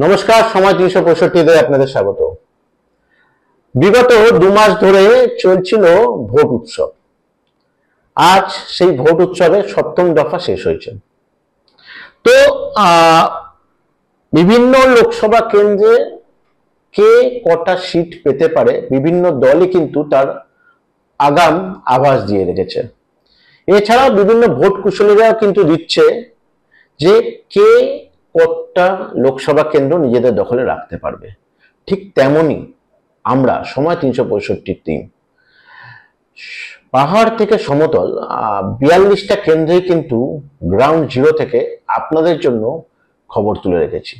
নমস্কার, সময় 365-তে আপনাদের স্বাগত। বিগত 2 মাস ধরে চলছিল ভোট উৎসব। আজ সেই ভোট উৎসবের 7ম দফা শেষ হয়েছে। তো বিভিন্ন লোকসভা কেন্দ্রে কে কটা সিট পেতে পারে বিভিন্ন দলই কিন্তু তার আগাম আভাস দিয়ে রেখেছে। এছাড়াও বিভিন্ন ভোট কুশলীরাও কিন্তু দিচ্ছে যে কে কতটা লোকসভা কেন্দ্র নিজেদের দখলে রাখতে পারবে। ঠিক তেমনই আমরা সময় 365 টিম পাহাড় থেকে সমতল 42টা কেন্দ্রে কিন্তু গ্রাউন্ড জিরো থেকে আপনাদের জন্য খবর তুলে রেখেছি।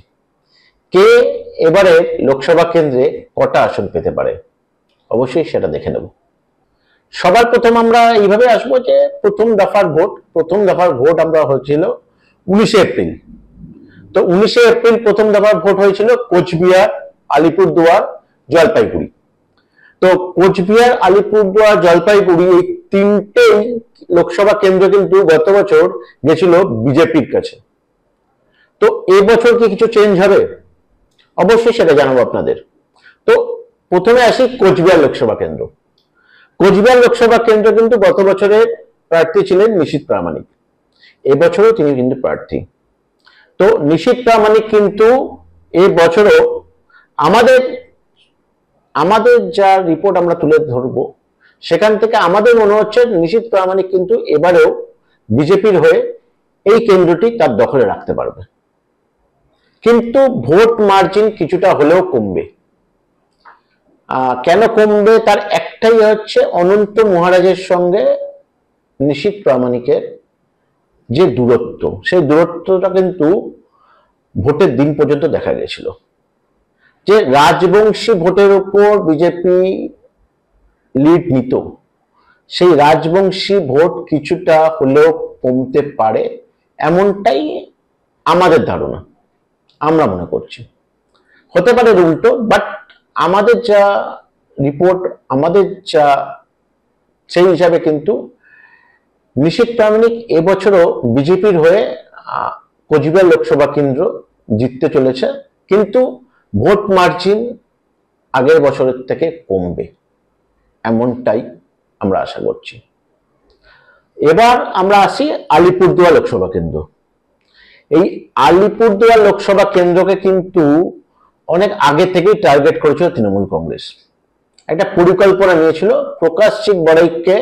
কে এবারে লোকসভা কেন্দ্রে কটা আসন পেতে পারে অবশ্যই সেটা দেখে নেব। সবার প্রথম আমরা এইভাবে আসবো যে প্রথম দফার ভোট আমরা হয়েছিল 19শে এপ্রিল। তো 19শে এপ্রিল প্রথম দফার ভোট হয়েছিল কোচবিহার, আলিপুরদুয়ার, জলপাইগুড়ি। তো কোচবিহার, আলিপুরদুয়ার, জলপাইগুড়ি এই তিনটেই লোকসভা কেন্দ্র কিন্তু গত বছর গেছিল বিজেপির কাছে। তো এবছর কি কিছু চেঞ্জ হবে অবশ্যই সেটা জানাবো আপনাদের। তো প্রথমে আসি কোচবিহার লোকসভা কেন্দ্র। কোচবিহার লোকসভা কেন্দ্র কিন্তু গত বছরের প্রার্থী ছিলেন নিশীথ প্রামাণিক, এবছরও তিনি কিন্তু প্রার্থী। তো নিশীথ প্রামাণিক কিন্তু এবছরও আমাদের যা রিপোর্ট আমরা তুলে ধরবো সেখান থেকে আমাদের মনে হচ্ছে নিশীথ প্রামাণিক কিন্তু এবারেও বিজেপির হয়ে এই কেন্দ্রটি তার দখলে রাখতে পারবে, কিন্তু ভোট মার্জিন কিছুটা হলেও কমবে। কেন কমবে তার একটাই হচ্ছে অনন্ত মহারাজের সঙ্গে নিশীথ প্রামাণিকের যে দূরত্ব, সেই দূরত্বটা কিন্তু ভোটের দিন পর্যন্ত দেখা গেছিল যে রাজবংশী ভোটের উপর বিজেপি লিড নিত, সেই রাজবংশী ভোট কিছুটা হলেও কমতে পারে এমনটাই আমাদের ধারণা। আমরা মনে করছি হতে পারে উল্টো, বাট আমাদের যা রিপোর্ট, আমাদের যা সেই হিসাবে কিন্তু নিশীথ প্রামাণিক এবছরও বিজেপির হয়ে কোচবিহার লোকসভা কেন্দ্র জিততে চলেছে, কিন্তু ভোট মার্জিন আগের বছরের থেকে কমবে এমনটাই আমরা আশা করছি। এবার আমরা আসি আলিপুরদুয়ার লোকসভা কেন্দ্র। এই আলিপুরদুয়ার লোকসভা কেন্দ্রকে কিন্তু অনেক আগে থেকেই টার্গেট করেছিল তৃণমূল কংগ্রেস। একটা পরিকল্পনা নিয়েছিল প্রকাশ সিং বড়াইকে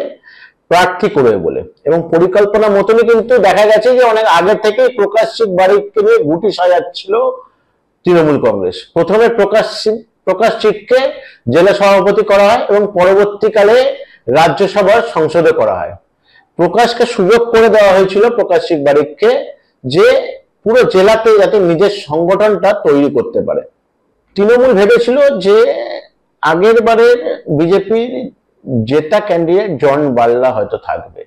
প্রার্থী করবে বলে, এবং পরিকল্পনা মতনই কিন্তু দেখা গেছে যে অনেক আগে থেকেই প্রকাশ সিং বারিককে নিয়ে গুটি সাজাচ্ছিল তৃণমূল কংগ্রেস। প্রথমে প্রকাশ সিংকে জেলা সভাপতি করা হয় এবং পরবর্তীকালে রাজ্যসভার সংসদে করা হয়। প্রকাশকে সুযোগ করে দেওয়া হয়েছিল প্রকাশ সিং বারিককে যে পুরো জেলাতে যাতে নিজের সংগঠনটা তৈরি করতে পারে। তৃণমূল ভেবেছিল যে আগের বারের বিজেপির জেতা ক্যান্ডিডেট জন বাল্লা হয়তো থাকবে,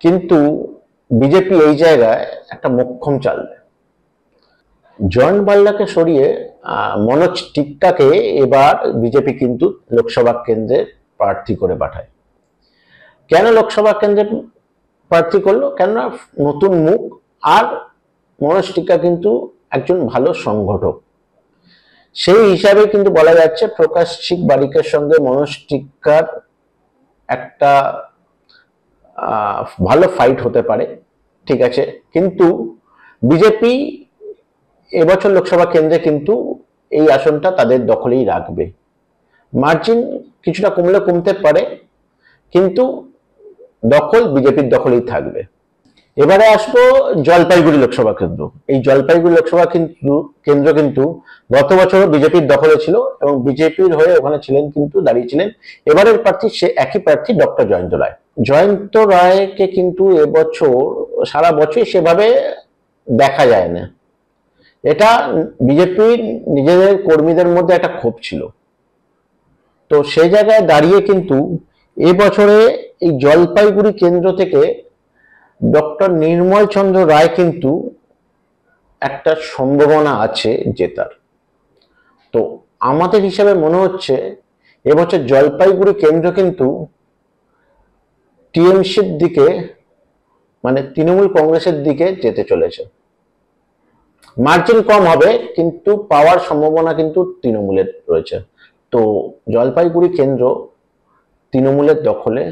কিন্তু বিজেপি এই জায়গায় একটা মোক্ষম চাল দেয়। জন বাল্লাকে সরিয়ে মনোজ টিক্কাকে এবার বিজেপি কিন্তু লোকসভা কেন্দ্রে প্রার্থী করে পাঠায়। কেন লোকসভা কেন্দ্রে প্রার্থী করলো? কেননা নতুন মুখ, আর মনোজ টিক্কা কিন্তু একজন ভালো সংগঠক। সেই হিসাবে কিন্তু বলা যাচ্ছে প্রকাশ সিং বারিকের সঙ্গে মনোজ টিক্কার একটা ভালো ফাইট হতে পারে, ঠিক আছে। কিন্তু বিজেপি এবছর লোকসভা কেন্দ্রে কিন্তু এই আসনটা তাদের দখলেই রাখবে। মার্জিন কিছুটা কমলে কমতে পারে, কিন্তু দখল বিজেপির দখলেই থাকবে। এবারে আসবো জলপাইগুড়ি লোকসভা কেন্দ্র। এই জলপাইগুড়ি লোকসভা কেন্দ্র কিন্তু গত বছর বিজেপির দখলে ছিল এবং বিজেপির হয়ে ওখানে ছিলেন, কিন্তু দাঁড়িয়েছিলেন এবারের প্রার্থী সে একই প্রার্থী ডক্টর জয়ন্ত রায়। জয়ন্ত রায়কে কিন্তু এবছর সারা বছর সেভাবে দেখা যায় না। এটা বিজেপির নিজেদের কর্মীদের মধ্যে একটা ক্ষোভ ছিল। তো সেই জায়গায় দাঁড়িয়ে কিন্তু এবছরে এই জলপাইগুড়ি কেন্দ্র থেকে ডক্টর নির্মল চন্দ্র রায় কিন্তু একটা সম্ভাবনা আছে জেতার। তো আমাদের হিসাবে মনে হচ্ছে এবছর জলপাইগুড়ি কেন্দ্র কিন্তু টিএমসির দিকে, মানে তৃণমূল কংগ্রেসের দিকে যেতে চলেছে। মার্জিন কম হবে কিন্তু পাওয়ার সম্ভাবনা কিন্তু তৃণমূলের রয়েছে। তো জলপাইগুড়ি কেন্দ্র তৃণমূলের দখলে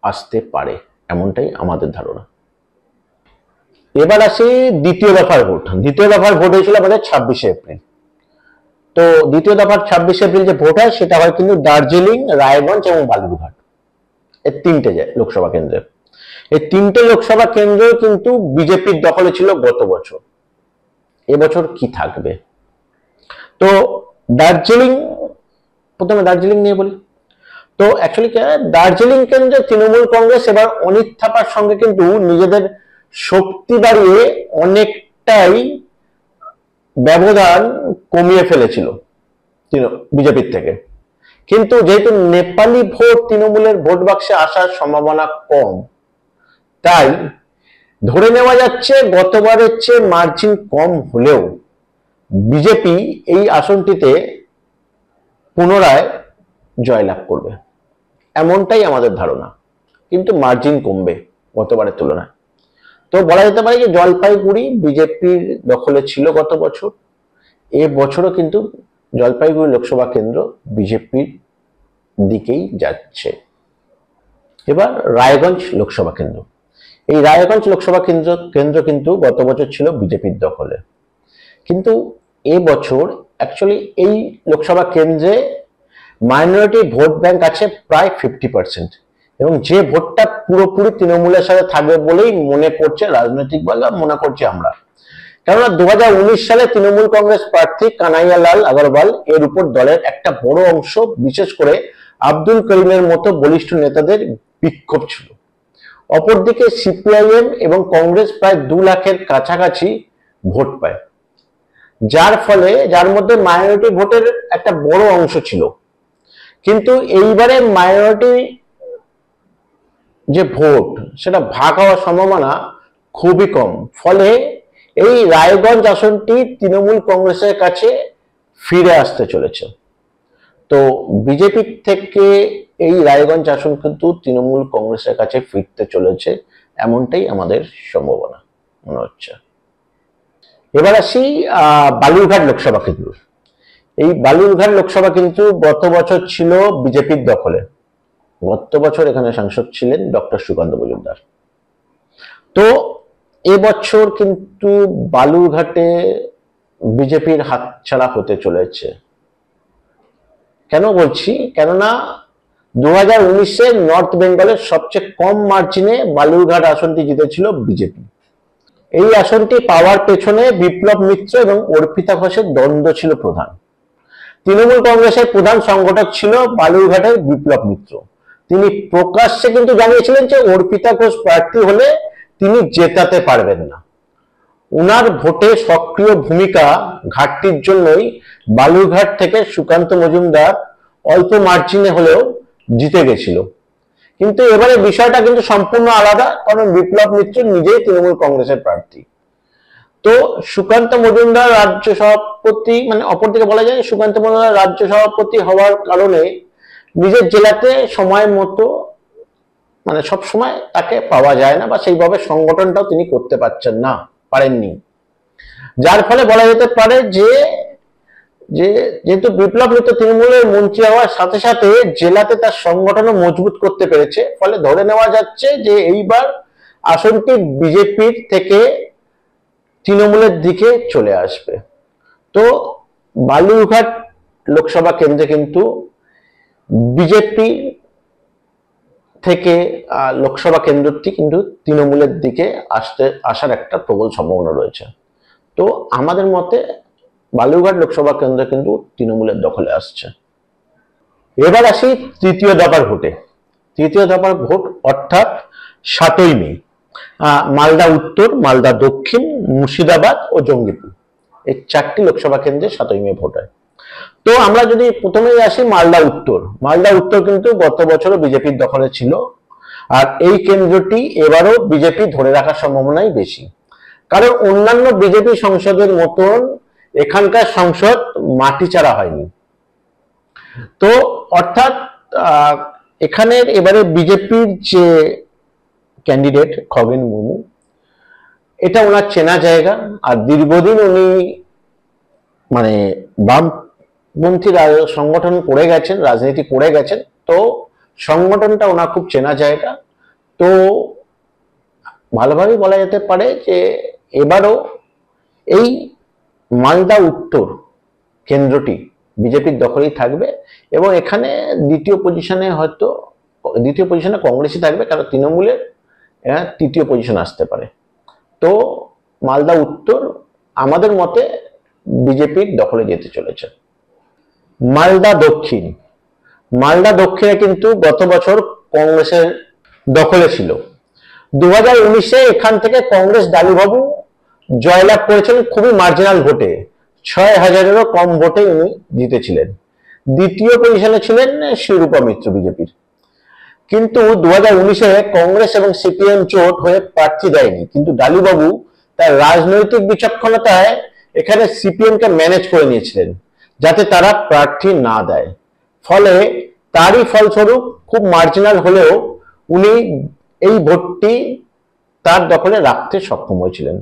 আসতে পারে, এমনটাই আমাদের ধারণা। এবার আসি দ্বিতীয় দফার ভোট। দ্বিতীয় দফার ভোট হয়েছিল আমাদের 26শে এপ্রিল। তো দ্বিতীয় দফার 26শে এপ্রিল যে ভোট হয় সেটা হয় কিন্তু দার্জিলিং, রায়গঞ্জ এবং বালুরঘাট, এই তিনটে লোকসভা কেন্দ্রে। এই তিনটে লোকসভা কেন্দ্র কিন্তু বিজেপির দখলে ছিল গত বছর। এবছর কি থাকবে? তো দার্জিলিং, প্রথমে দার্জিলিং নিয়ে বলি। তো অ্যাকচুয়ালি দার্জিলিং কেন্দ্রে তৃণমূল কংগ্রেস এবার অনিত থাপার সঙ্গে কিন্তু নিজেদের শক্তি বাড়িয়ে অনেকটাই ব্যবধান কমিয়ে ফেলেছিল বিজেপির থেকে। কিন্তু যেহেতু নেপালি ভোট তৃণমূলের ভোট বাক্সে আসার সম্ভাবনা কম, তাই ধরে নেওয়া যাচ্ছে গতবারের চেয়ে মার্জিন কম হলেও বিজেপি এই আসনটিতে পুনরায় জয়লাভ করবে, এমনটাই আমাদের ধারণা। কিন্তু মার্জিন কমবে গতবারের তুলনায়। তো বলা যেতে পারে যে জলপাইগুড়ি বিজেপির দখলে ছিল গত বছর, এ বছরও কিন্তু জলপাইগুড়ি লোকসভা কেন্দ্র বিজেপির দিকেই যাচ্ছে। এবার রায়গঞ্জ লোকসভা কেন্দ্র। এই রায়গঞ্জ লোকসভা কেন্দ্র কিন্তু গত বছর ছিল বিজেপির দখলে, কিন্তু এবছর অ্যাকচুয়ালি এই লোকসভা কেন্দ্রে মাইনরিটি ভোট ব্যাংক আছে প্রায় 50%, এবং যে ভোটটা পুরোপুরি তৃণমূলের সাথে থাকবে বলেই মনে করছে রাজনৈতিক বলে, মনে করছি আমরা। কেননা 2019 সালে তৃণমূল কংগ্রেস প্রার্থী কানাইয়ালাল আগরওয়াল এর উপর দলের একটা বড় অংশ, বিশেষ করে আব্দুল করিমের মতো বলিষ্ঠ নেতাদের বিক্ষোভ ছিল। অপরদিকে সিপিআইএম এবং কংগ্রেস প্রায় 2 লাখের কাছাকাছি ভোট পায়, যার মধ্যে মাইনরিটি ভোটের একটা বড় অংশ ছিল। কিন্তু এইবারে মাইনরিটি যে ভোট সেটা ভাগ হওয়ার সম্ভাবনা খুবই কম। ফলে এই রায়গঞ্জ আসনটি তৃণমূল কংগ্রেসের কাছে ফিরে আসতে চলেছে। তো বিজেপির থেকে এই রায়গঞ্জ আসন কিন্তু তৃণমূল কংগ্রেসের কাছে ফিরতে চলেছে, এমনটাই আমাদের সম্ভাবনা মনে হচ্ছে। এবার আসি বালুরঘাট লোকসভা কেন্দ্র। এই বালুরঘাট লোকসভা কিন্তু গত বছর ছিল বিজেপির দখলে। গত বছর এখানে সাংসদ ছিলেন ডক্টর সুকান্ত মজুমদার। তো এবছর কিন্তু বালুরঘাটে বিজেপির হাতছাড়া হতে চলেছে। কেন বলছি? কেননা 2019-এ নর্থ বেঙ্গলের সবচেয়ে কম মার্জিনে বালুরঘাট আসনটি জিতেছিল বিজেপি। এই আসনটি পাওয়ার পেছনে বিপ্লব মিত্র এবং অর্পিতা ঘোষের দ্বন্দ্ব ছিল প্রধান। তৃণমূল কংগ্রেসের প্রধান সংগঠক ছিল বালুরঘাটের বিপ্লব মিত্র। তিনি প্রকাশ্যে কিন্তু জানিয়েছিলেন যে অর্পিতা ঘোষ প্রার্থী হলে তিনি জেতাতে পারবেন না। উনার ভোটে সক্রিয় ভূমিকা ঘাটতির জন্যই বালুরঘাট থেকে সুকান্ত মজুমদার অল্প মার্জিনে হলেও জিতে গেছিল। কিন্তু এবারে বিষয়টা কিন্তু সম্পূর্ণ আলাদা, কারণ বিপ্লব মিত্র নিজেই তৃণমূল কংগ্রেসের প্রার্থী। তো সুকান্ত মজুমদার রাজ্য সভাপতি, মানে অপরদিকে বলা যায় সুকান্ত মজুমদার রাজ্য সভাপতি হওয়ার কারণে নিজের জেলাতে সময় মতো, মানে সব সময় তাকে পাওয়া যায় না, বা সেইভাবে সংগঠনটাও তিনি করতে পারেননি। যার ফলে বলা যেতে পারে যে যেহেতু বিপ্লব মিত্র তৃণমূলের মন্ত্রী হওয়ার সাথে সাথে জেলাতে তার সংগঠনও মজবুত করতে পেরেছে। ফলে ধরে নেওয়া যাচ্ছে যে এইবার আসনটি বিজেপির থেকে তৃণমূলের দিকে চলে আসবে। তো বালুরঘাট লোকসভা কেন্দ্রে কিন্তু বিজেপি থেকে লোকসভা কেন্দ্রটি কিন্তু তৃণমূলের দিকে আসার একটা প্রবল সম্ভাবনা রয়েছে। তো আমাদের মতে বালুরঘাট লোকসভা কেন্দ্র কিন্তু তৃণমূলের দখলে আসছে। এবার আসি তৃতীয় দফার ভোটে। তৃতীয় দফার ভোট অর্থাৎ 7ই মে মালদা উত্তর, মালদা দক্ষিণ, মুর্শিদাবাদ ও জঙ্গিপুর, এই 4টি লোকসভা কেন্দ্রে 7ই মে ভোট হয়। তো আমরা যদি প্রথমেই আসি মালদা উত্তর। মালদা উত্তর কিন্তু গত বছরও বিজেপির দখলে ছিল, আর এই কেন্দ্রটি এবারও বিজেপি ধরে রাখার সম্ভাবনাই বেশি, কারণ অন্যান্য বিজেপি সংসদের মতন এখানকার সংসদ মাটিচাড়া হয়নি। তো অর্থাৎ এখানের এবারে বিজেপির যে ক্যান্ডিডেট খগেন মুর্মু, এটা ওনার চেনা জায়গা। আর দীর্ঘদিন উনি মানে বামপন্থী সংগঠন করে গেছেন, রাজনীতি করে গেছেন, তো সংগঠনটা ওনার খুব চেনা জায়গা। তো ভালোভাবেই বলা যেতে পারে যে এবারও এই মালদা উত্তর কেন্দ্রটি বিজেপির দখলেই থাকবে, এবং এখানে দ্বিতীয় পজিশনে কংগ্রেসই থাকবে, কারণ তৃণমূলের তৃতীয় পজিশন আসতে পারে। তো মালদা উত্তর আমাদের মতে বিজেপির দখলে যেতে চলেছে। মালদা দক্ষিণে কিন্তু গত বছর কংগ্রেসের দখলে ছিল। 2019-এ এখান থেকে কংগ্রেস ডালুবাবু জয়লাভ করেছেন খুবই মার্জিনাল ভোটে, 6,000-এরও কম ভোটে উনি জিতেছিলেন। দ্বিতীয় পজিশনে ছিলেন শিরূপা মিত্র বিজেপির। কিন্তু 2019-এ কংগ্রেস এবং সিপিএম জোট হয়ে প্রার্থী দেয়নি, কিন্তু ডালুবাবু তার রাজনৈতিক বিচক্ষণতায় এখানে সিপিএম কে ম্যানেজ করে নিয়েছিলেন যাতে তারা প্রার্থী না দেয়। ফলে তারই ফলস্বরূপ খুব মার্জিনাল হলেও উনি এই ভোটটি তার দখলে রাখতে সক্ষম হয়েছিলেন।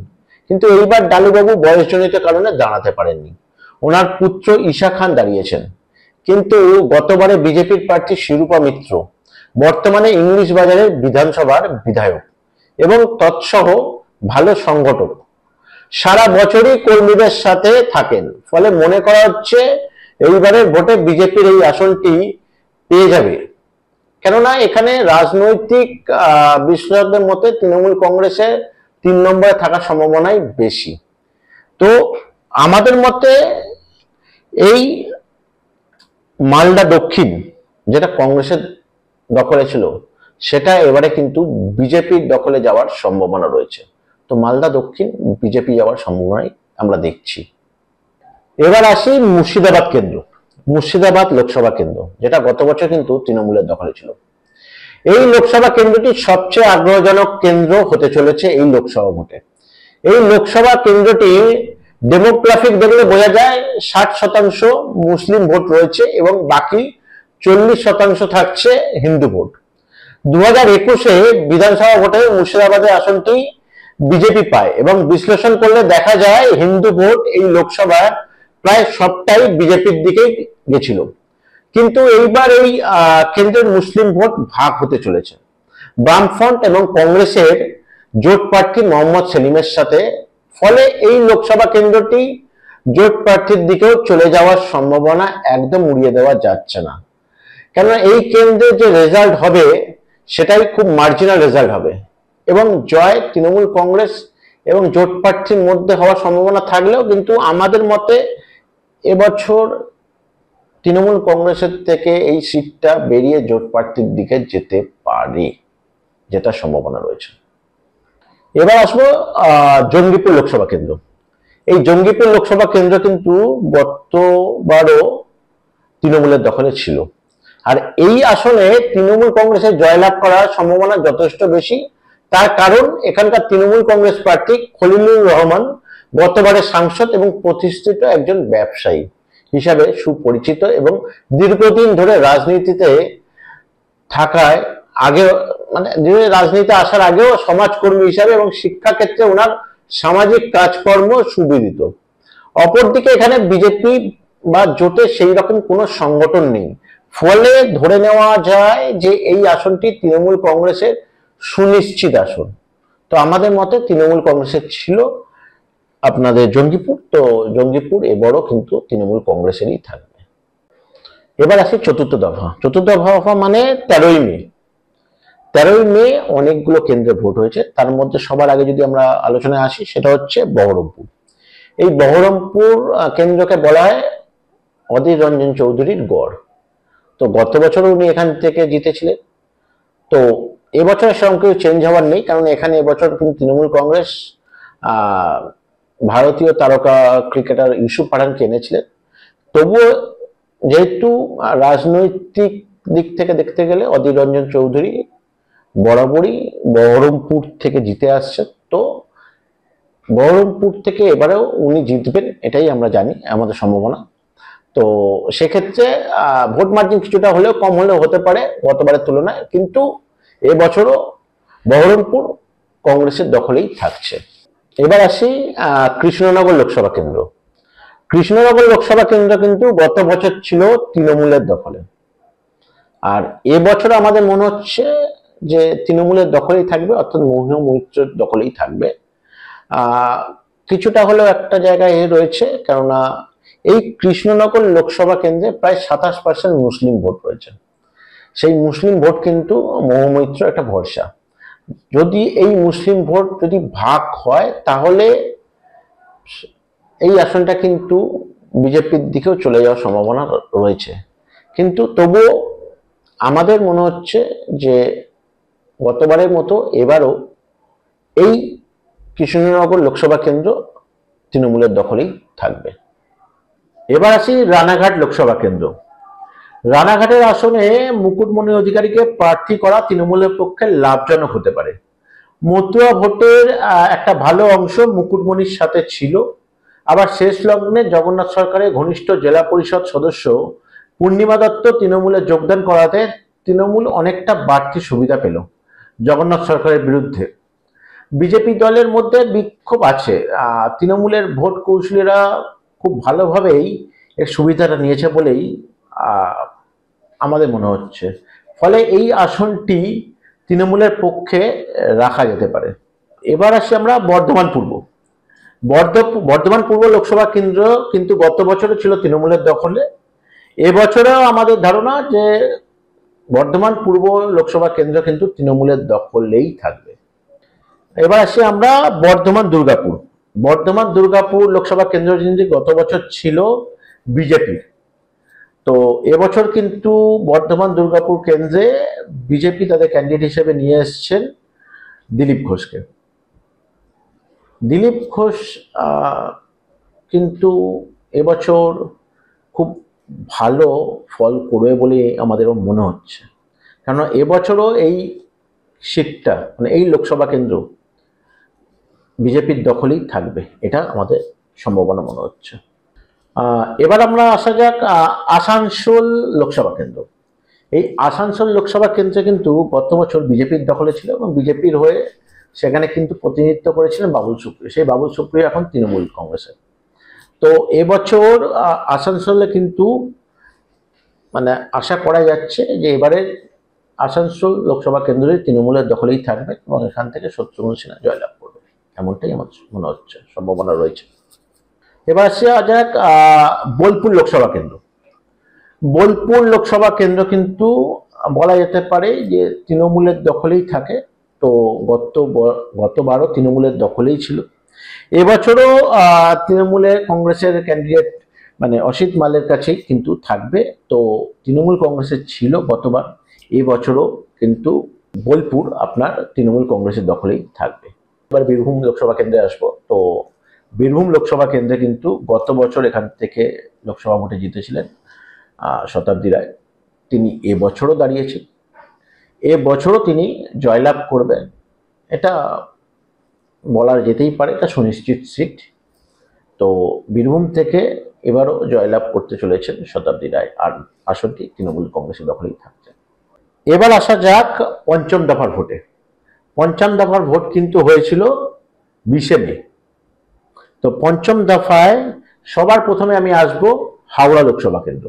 কিন্তু এইবার ডালুবাবু বয়সজনিত কারণে দাঁড়াতে পারেননি, ওনার পুত্র ঈশা খান দাঁড়িয়েছেন। কিন্তু গতবারে বিজেপির প্রার্থী শিরূপা মিত্র বর্তমানে ইংলিশ বাজারের বিধানসভার বিধায়ক এবং তৎসহ ভালো সংগঠক, সারা বছরই কর্মীদের সাথে থাকেন। ফলে মনে করা হচ্ছে এইবারের ভোটে বিজেপির এই আসনটি পেয়ে যাবে, কেননা এখানে রাজনৈতিক বিশ্লেষকদের মতে তৃণমূল কংগ্রেসের 3 নম্বরে থাকার সম্ভাবনাই বেশি। তো আমাদের মতে এই মালদা দক্ষিণ যেটা কংগ্রেসের দখলে ছিল সেটা এবারে কিন্তু বিজেপির দখলে যাওয়ার সম্ভাবনা রয়েছে। তো মালদা দক্ষিণ বিজেপি যাওয়ার সম্ভাবনাই আমরা দেখছি। এবার আসি মুর্শিদাবাদ লোকসভা কেন্দ্র, যেটা গত বছর কিন্তু তৃণমূলের দখলে ছিল। এই লোকসভা কেন্দ্রটি সবচেয়ে আগ্রহজনক কেন্দ্র হতে চলেছে এই লোকসভা ভোটে। এই লোকসভা কেন্দ্রটি ডেমোগ্রাফিক দেখলে বোঝা যায় 60% মুসলিম ভোট রয়েছে এবং বাকি 40% থাকছে হিন্দু ভোট। 2021-এ বিধানসভা ভোটে মুর্শিদাবাদের আসনটি বিজেপি পায় এবং বিশ্লেষণ করলে দেখা যায় হিন্দু ভোট এই লোকসভার প্রায় সবটাই বিজেপির দিকেই গেছিল। কিন্তু এইবার এই কেন্দ্রের মুসলিম ভোট ভাগ হতে চলেছে বামফ্রন্ট এবং কংগ্রেসের জোট প্রার্থী মোহাম্মদ সেলিমের সাথে। ফলে এই লোকসভা কেন্দ্রটি জোট প্রার্থীর দিকেও চলে যাওয়ার সম্ভাবনা একদম উড়িয়ে দেওয়া যাচ্ছে না, কেননা এই কেন্দ্রে যে রেজাল্ট হবে সেটাই খুব মার্জিনাল রেজাল্ট হবে এবং জয় তৃণমূল কংগ্রেস এবং জোট প্রার্থীর মধ্যে হওয়ার সম্ভাবনা থাকলেও কিন্তু আমাদের মতে এবছর তৃণমূল কংগ্রেসের থেকে এই সিটটা বেরিয়ে জোট প্রার্থীর দিকে যেতে পারে, যেটা সম্ভাবনা রয়েছে। এবার আসবো জঙ্গিপুর লোকসভা কেন্দ্র। এই জঙ্গিপুর লোকসভা কেন্দ্র কিন্তু গতবারও তৃণমূলের দখলে ছিল, আর এই আসনে তৃণমূল কংগ্রেসের জয়লাভ করার সম্ভাবনা যথেষ্ট বেশি। তার কারণ এখানকার তৃণমূল কংগ্রেস প্রার্থী খলিলুর রহমান গতবারের সাংসদ এবং প্রতিষ্ঠিত একজন ব্যবসায়ী হিসাবে সুপরিচিত এবং দীর্ঘদিন ধরে রাজনীতিতে থাকায় আগে রাজনীতিতে আসার আগেও সমাজকর্মী হিসাবে এবং শিক্ষা ক্ষেত্রে ওনার সামাজিক কাজকর্ম সুবিদিত। অপরদিকে এখানে বিজেপি বা জোটে সেই রকম কোনো সংগঠন নেই, ফলে ধরে নেওয়া যায় যে এই আসনটি তৃণমূল কংগ্রেসের সুনিশ্চিত আসন। তো আমাদের মতে তৃণমূল কংগ্রেসের ছিল আপনাদের জঙ্গিপুর, তো জঙ্গিপুর এবারও কিন্তু তৃণমূল কংগ্রেসেরই থাকবে। এবার আসি চতুর্থ দফা মানে 13ই মে। 13ই মে অনেকগুলো কেন্দ্রে ভোট হয়েছে, তার মধ্যে সবার আগে যদি আমরা আলোচনায় আসি সেটা হচ্ছে বহরমপুর। এই বহরমপুর কেন্দ্রকে বলা হয় অধীর রঞ্জন চৌধুরীর গড়। তো গত বছর উনি এখান থেকে জিতেছিলেন, তো এবছর সেরকম কেউ চেঞ্জ হওয়ার নেই, কারণ এখানে এবছর কিন্তু তৃণমূল কংগ্রেস ভারতীয় তারকা ক্রিকেটার ইউসুফ পাঠানকে এনেছিলেন। তবুও যেহেতু রাজনৈতিক দিক থেকে দেখতে গেলে অধীর রঞ্জন চৌধুরী বরাবরই বহরমপুর থেকে জিতে আসছে, তো বহরমপুর থেকে এবারেও উনি জিতবেন এটাই আমরা জানি, আমাদের সম্ভাবনা। তো সেক্ষেত্রে ভোট মার্জিন কিছুটা হলেও কম হলেও হতে পারে গতবারের তুলনায়, কিন্তু এবছরও বহরমপুর কংগ্রেসের দখলেই থাকছে। এবার আসি কৃষ্ণনগর লোকসভা কেন্দ্র। কৃষ্ণনগর লোকসভা কেন্দ্র কিন্তু গত বছর ছিল তৃণমূলের দখলে, আর এবছর আমাদের মনে হচ্ছে যে তৃণমূলের দখলেই থাকবে, অর্থাৎ মহুয়া মৈত্রের দখলেই থাকবে। আহ কিছুটা হলেও একটা জায়গায় রয়েছে, কেননা এই কৃষ্ণনগর লোকসভা কেন্দ্রে প্রায় 27% মুসলিম ভোট রয়েছে। সেই মুসলিম ভোট কিন্তু মহুয়া মৈত্র একটা ভরসা। যদি এই মুসলিম ভোট যদি ভাগ হয় তাহলে এই আসনটা কিন্তু বিজেপির দিকেও চলে যাওয়ার সম্ভাবনা রয়েছে। কিন্তু তবুও আমাদের মনে হচ্ছে যে গতবারের মতো এবারও এই কৃষ্ণনগর লোকসভা কেন্দ্র তৃণমূলের দখলেই থাকবে। এবার আসি রানাঘাট লোকসভা কেন্দ্র। রানাঘাটের আসনে মুকুটমণি অধিকারীকে প্রার্থী করা তৃণমূলের পক্ষে লাভজনক হতে পারে। মতুয়া ভোটের একটা ভালো অংশ মুকুটমণির সাথে ছিল। আবার শেষ লগ্নে জগন্নাথ সরকারের ঘনিষ্ঠ জেলা পরিষদ সদস্য পূর্ণিমা দত্ত তৃণমূলে যোগদান করাতে তৃণমূল অনেকটা বাড়তি সুবিধা পেল জগন্নাথ সরকারের বিরুদ্ধে। বিজেপি দলের মধ্যে বিক্ষোভ আছে, তৃণমূলের ভোট কৌশলীরা খুব ভালোভাবেই এর সুবিধাটা নিয়েছে বলেই আমাদের মনে হচ্ছে। ফলে এই আসনটি তৃণমূলের পক্ষে রাখা যেতে পারে। এবার আসি আমরা বর্ধমান পূর্ব। বর্ধমান পূর্ব লোকসভা কেন্দ্র কিন্তু গত বছরও ছিল তৃণমূলের দখলে। এবছরেও আমাদের ধারণা যে বর্ধমান পূর্ব লোকসভা কেন্দ্র কিন্তু তৃণমূলের দখলেই থাকবে। এবার আসি আমরা বর্ধমান দুর্গাপুর। বর্ধমান দুর্গাপুর লোকসভা কেন্দ্র কিন্তু গত বছর ছিল বিজেপির। তো এবছর কিন্তু বর্ধমান দুর্গাপুর কেন্দ্রে বিজেপি তাদের ক্যান্ডিডেট হিসেবে নিয়ে এসছেন দিলীপ ঘোষকে। দিলীপ ঘোষ কিন্তু এবছর খুব ভালো ফল করবে বলে আমাদের মনে হচ্ছে, কারণ এবছরও এই সিটটা মানে এই লোকসভা কেন্দ্র বিজেপির দখলেই থাকবে, এটা আমাদের সম্ভাবনা মনে হচ্ছে। এবার আমরা আসা যাক আসানসোল লোকসভা কেন্দ্র। এই আসানসোল লোকসভা কেন্দ্রে কিন্তু গত বছর বিজেপির দখলে ছিল এবং বিজেপির হয়ে সেখানে কিন্তু প্রতিনিধিত্ব করেছিলেন বাবুল সুপ্রিয়। সেই বাবুল সুপ্রিয় এখন তৃণমূল কংগ্রেসের। তো এবছর আসানসোলে কিন্তু মানে আশা করা যাচ্ছে যে এবারে আসানসোল লোকসভা কেন্দ্রে তৃণমূলের দখলেই থাকবে এবং এখান থেকে শত্রুঘ্ন সিনহা জয়লাভ করবে, এমনটাই আমার মনে হচ্ছে, সম্ভাবনা রয়েছে। এবার আসে যাক বোলপুর লোকসভা কেন্দ্র। বোলপুর লোকসভা কেন্দ্র কিন্তু বলা যেতে পারে যে তৃণমূলের দখলেই থাকে। তো গতবারও তৃণমূলের দখলেই ছিল। এবছরও তৃণমূলের কংগ্রেসের ক্যান্ডিডেট মানে অসিত মালের কাছেই কিন্তু থাকবে। তো তৃণমূল কংগ্রেসের ছিল গতবার, এবছরও কিন্তু বোলপুর আপনার তৃণমূল কংগ্রেসের দখলেই থাকবে। এবার বীরভূম লোকসভা কেন্দ্রে আসবো। তো বীরভূম লোকসভা কেন্দ্রে কিন্তু গত বছর এখান থেকে লোকসভা ভোটে জিতেছিলেন শতাব্দী রায়। তিনি এবছরও দাঁড়িয়েছেন, এবছরও তিনি জয়লাভ করবেন, এটা বলা যেতেই পারে, এটা সুনিশ্চিত সিট। তো বীরভূম থেকে এবারও জয়লাভ করতে চলেছেন শতাব্দী রায়, আর আসনটি তৃণমূল কংগ্রেসের দখলেই থাকছে। এবার আসা যাক পঞ্চম দফার ভোটে। পঞ্চম দফার ভোট কিন্তু হয়েছিল 20শে মে। তো পঞ্চম দফায় সবার প্রথমে আমি আসব হাওড়া লোকসভা কেন্দ্র।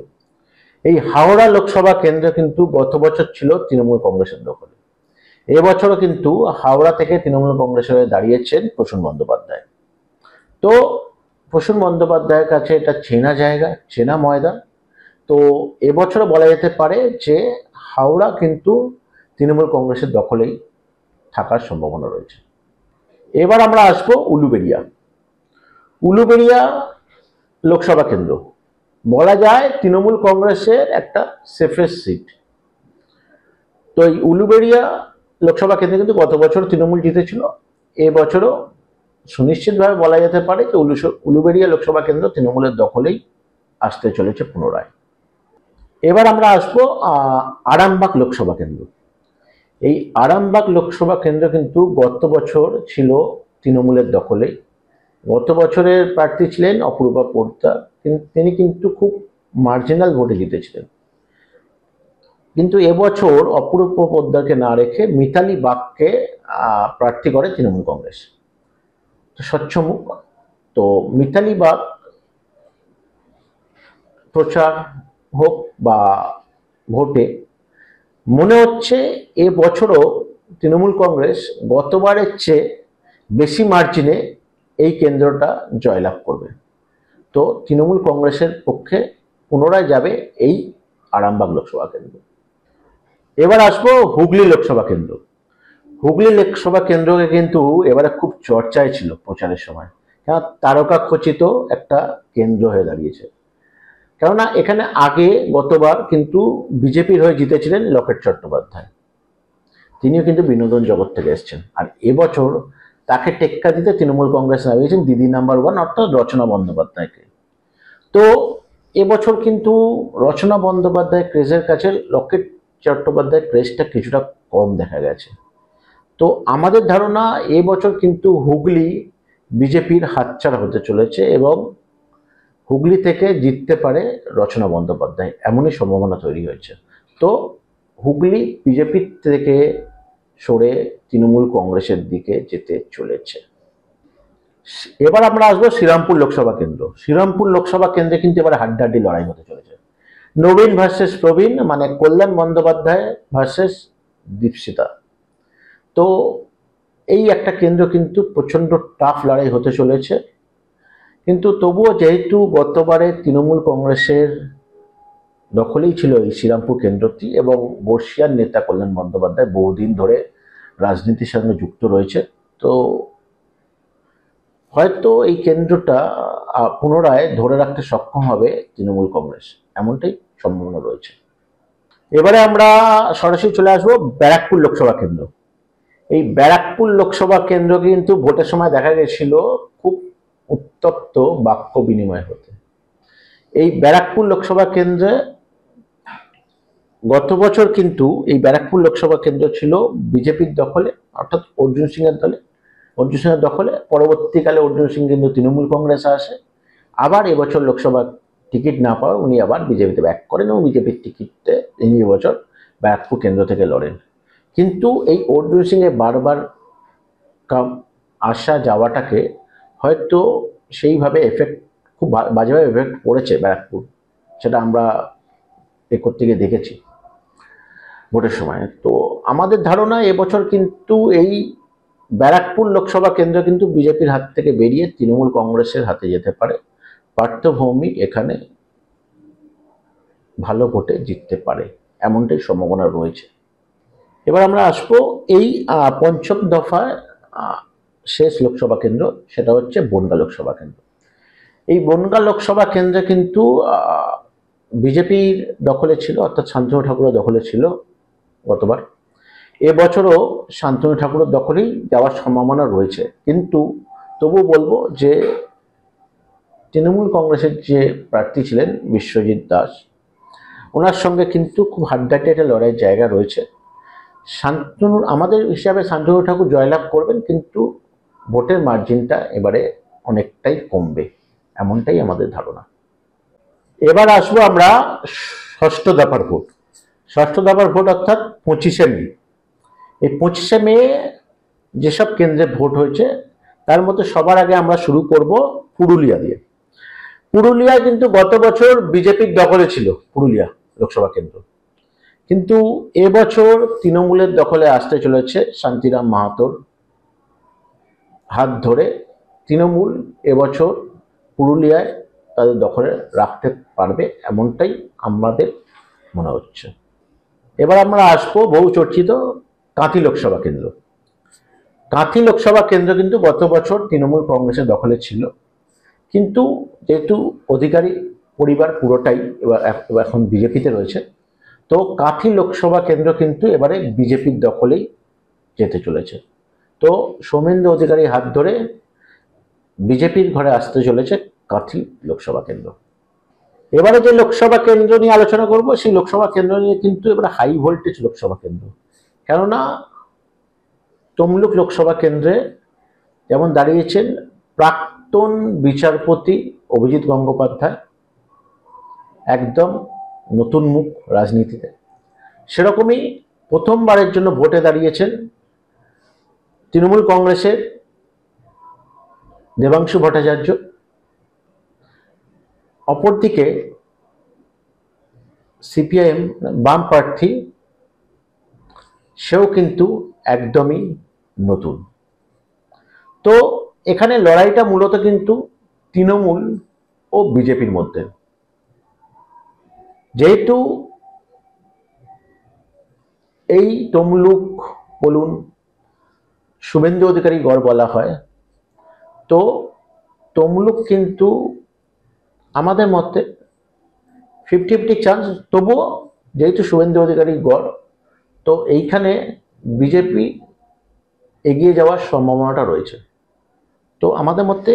এই হাওড়া লোকসভা কেন্দ্র কিন্তু গত বছর ছিল তৃণমূল কংগ্রেসের দখলে। এবছরও কিন্তু হাওড়া থেকে তৃণমূল কংগ্রেসের হয়ে দাঁড়িয়েছেন প্রসূন বন্দ্যোপাধ্যায়। তো প্রসূন বন্দ্যোপাধ্যায়ের কাছে এটা চেনা জায়গা, চেনা ময়দান। তো এবছরও বলা যেতে পারে যে হাওড়া কিন্তু তৃণমূল কংগ্রেসের দখলেই থাকার সম্ভাবনা রয়েছে। এবার আমরা আসবো উলুবেড়িয়া। উলুবেড়িয়া লোকসভা কেন্দ্র বলা যায় তৃণমূল কংগ্রেসের একটা সেফেস্ট সিট। তো এই উলুবেড়িয়া লোকসভা কেন্দ্রে কিন্তু গত বছর তৃণমূল জিতেছিল, এবছরও সুনিশ্চিতভাবে বলা যেতে পারে যে উলুবেড়িয়া লোকসভা কেন্দ্র তৃণমূলের দখলেই আসতে চলেছে পুনরায়। এবার আমরা আসবো আরামবাগ লোকসভা কেন্দ্র। এই আরামবাগ লোকসভা কেন্দ্র কিন্তু গত বছর ছিল তৃণমূলের দখলে। গত বছরের প্রার্থী ছিলেন অপূর্বা পোদ্দার, তিনি কিন্তু খুব মার্জিনাল ভোটে জিতেছিলেন। কিন্তু এবছর অপূর্বা পোদ্দারকে না রেখে মিতালি বাগকে প্রার্থী করে তৃণমূল কংগ্রেস। স্বচ্ছ মুখ। তো মিতালি বাগ প্রচার হোক বা ভোটে মনে হচ্ছে এ বছরও তৃণমূল কংগ্রেস গতবারের চেয়ে বেশি মার্জিনে এই কেন্দ্রটা জয়লাভ করবে। তো তৃণমূল কংগ্রেসের পক্ষে পুনরায় যাবে এই আরামবাগ লোকসভা কেন্দ্র। এবার আসবো হুগলি লোকসভা কেন্দ্র। হুগলি লোকসভা কেন্দ্রকে কিন্তু এবারে খুব চর্চায় ছিল প্রচারের সময়, কেন তারকা খচিত একটা কেন্দ্র হয়ে দাঁড়িয়েছে। কেননা এখানে আগে গতবার কিন্তু বিজেপির হয়ে জিতেছিলেন লকেট চট্টোপাধ্যায়, তিনিও কিন্তু বিনোদন জগৎ থেকে এসেছেন। আর এবছর তাকে টেক্কা দিতে তৃণমূল কংগ্রেস নামিয়েছেন দিদি নাম্বার 1 অর্থাৎ রচনা বন্দ্যোপাধ্যায়কে। তো এবছর কিন্তু রচনা বন্দ্যোপাধ্যায় ক্রেজের কাছে লকেট চট্টোপাধ্যায় ক্রেজটা কিছুটা কম দেখা গেছে। তো আমাদের ধারণা এবছর কিন্তু হুগলি বিজেপির হাতছাড়া হতে চলেছে এবং হুগলি থেকে জিততে পারে রচনা বন্দ্যোপাধ্যায়, এমনই সম্ভাবনা তৈরি হয়েছে। তো হুগলি বিজেপির থেকে সরে তৃণমূল কংগ্রেসের দিকে যেতে চলেছে। এবার আমরা আসবো শ্রীরামপুর লোকসভা কেন্দ্র। শ্রীরামপুর লোকসভা কেন্দ্রে কিন্তু এবার হাড্ডাহাড্ডি লড়াই হতে চলেছে। নবীন ভার্সেস প্রবীণ, মানে কল্যাণ বন্দ্যোপাধ্যায় ভার্সেস দীপশিতা। তো এই একটা কেন্দ্র কিন্তু প্রচন্ড টাফ লড়াই হতে চলেছে। কিন্তু তবুও যেহেতু গতবারে তৃণমূল কংগ্রেসের দখলেই ছিল এই শ্রীরামপুর কেন্দ্রটি এবং বর্ষিয়ার নেতা কল্যাণ বন্দ্যোপাধ্যায় বহুদিন ধরে রাজনীতির সঙ্গে যুক্ত রয়েছে, তো হয়তো এই কেন্দ্রটা পুনরায় ধরে রাখতে সক্ষম হবে তৃণমূল কংগ্রেস, এমনটাই সম্ভাবনা রয়েছে। এবারে আমরা সরাসরি চলে আসবো ব্যারাকপুর লোকসভা কেন্দ্র। এই ব্যারাকপুর লোকসভা কেন্দ্র কিন্তু ভোটের সময় দেখা গেছিল খুব উত্তপ্ত বাক্য বিনিময় হতে। এই ব্যারাকপুর লোকসভা কেন্দ্রে গত বছর কিন্তু এই ব্যারাকপুর লোকসভা কেন্দ্র ছিল বিজেপির দখলে, অর্থাৎ অর্জুন সিংয়ের দলে, অর্জুন সিংয়ের দখলে। পরবর্তীকালে অর্জুন সিং কিন্তু তৃণমূল কংগ্রেসে আসে, আবার এবছর লোকসভা টিকিট না পাওয়া উনি আবার বিজেপিতে ব্যাক করেন এবং বিজেপির টিকিটে তিনি এবছর ব্যারাকপুর কেন্দ্র থেকে লড়েন। কিন্তু এই অর্জুন সিংয়ের বারবার আসা যাওয়াটাকে হয়তো সেইভাবে এফেক্ট, খুব বাজেভাবে এফেক্ট পড়েছে ব্যারাকপুর, সেটা আমরা করতে গিয়ে দেখেছি ভোটের সময়। তো আমাদের ধারণা এবছর কিন্তু এই ব্যারাকপুর লোকসভা কেন্দ্র কিন্তু বিজেপির হাত থেকে বেরিয়ে তৃণমূল কংগ্রেসের হাতে যেতে পারে। পার্থ ভৌমিক এখানে ভালো ভোটে জিততে পারে, এমনটাই সম্ভাবনা রয়েছে। এবার আমরা আসবো এই পঞ্চম দফায় শেষ লোকসভা কেন্দ্র, সেটা হচ্ছে বনগাঁ লোকসভা কেন্দ্র। এই বনগাঁ লোকসভা কেন্দ্রে কিন্তু বিজেপির দখলে ছিল, অর্থাৎ শান্তনু ঠাকুরের দখলে ছিল গতবার। এবছরও শান্তনু ঠাকুরের দখলেই যাওয়ার সম্ভাবনা রয়েছে। কিন্তু তবু বলবো যে তৃণমূল কংগ্রেসের যে প্রার্থী ছিলেন বিশ্বজিৎ দাস, ওনার সঙ্গে কিন্তু খুব হাড্ডাহাড্ডি একটা লড়াইয়ের জায়গা রয়েছে। শান্তনুর আমাদের হিসাবে শান্তনু ঠাকুর জয়লাভ করবেন, কিন্তু ভোটের মার্জিনটা এবারে অনেকটাই কমবে, এমনটাই আমাদের ধারণা। এবার আসবো আমরা ষষ্ঠ দফার ভোট। ষষ্ঠ দফার ভোট অর্থাৎ 25শে মে। এই 25শে মে যেসব কেন্দ্রে ভোট হয়েছে তার মধ্যে সবার আগে আমরা শুরু করব পুরুলিয়া দিয়ে। পুরুলিয়ায় কিন্তু গত বছর বিজেপির দখলে ছিল পুরুলিয়া লোকসভা কেন্দ্র, কিন্তু এবছর তৃণমূলের দখলে আসতে চলেছে শান্তিরাম মাহাতোর হাত ধরে। তৃণমূল এবছর পুরুলিয়ায় তাদের দখলে রাখতে পারবে, এমনটাই আমাদের মনে হচ্ছে। এবার আমরা আসবো বহু চর্চিত কাঁথি লোকসভা কেন্দ্র। কাঁথি লোকসভা কেন্দ্র কিন্তু গত বছর তৃণমূল কংগ্রেসের দখলে ছিল, কিন্তু যেহেতু অধিকারী পরিবার পুরোটাই এবার এখন বিজেপিতে রয়েছে, তো কাঁথি লোকসভা কেন্দ্র কিন্তু এবারে বিজেপির দখলেই যেতে চলেছে। তো সৌমেন্দু অধিকারী হাত ধরে বিজেপির ঘরে আসতে চলেছে কাঁথি লোকসভা কেন্দ্র। এবারে যে লোকসভা কেন্দ্র নিয়ে আলোচনা করব, সেই লোকসভা কেন্দ্র নিয়ে কিন্তু এবারে হাই ভোল্টেজ লোকসভা কেন্দ্র। কেননা তমলুক লোকসভা কেন্দ্রে যেমন দাঁড়িয়েছেন প্রাক্তন বিচারপতি অভিজিৎ গঙ্গোপাধ্যায়, একদম নতুন মুখ রাজনীতিতে, সেরকমই প্রথমবারের জন্য ভোটে দাঁড়িয়েছেন তৃণমূল কংগ্রেসের দেবাংশু ভট্টাচার্য। অপরদিকে সিপিআইএম বাম প্রার্থী, সেও কিন্তু একদমই নতুন। তো এখানে লড়াইটা মূলত কিন্তু তৃণমূল ও বিজেপির মধ্যে। যেহেতু এই তমলুক বলুন, শুভেন্দু অধিকারী গড় বলা হয়, তো তমলুক কিন্তু আমাদের মতে 50-50 চান্স। তবুও যেহেতু শুভেন্দু অধিকারী গড়, তো এইখানে বিজেপি এগিয়ে যাওয়ার সম্ভাবনাটা রয়েছে। তো আমাদের মতে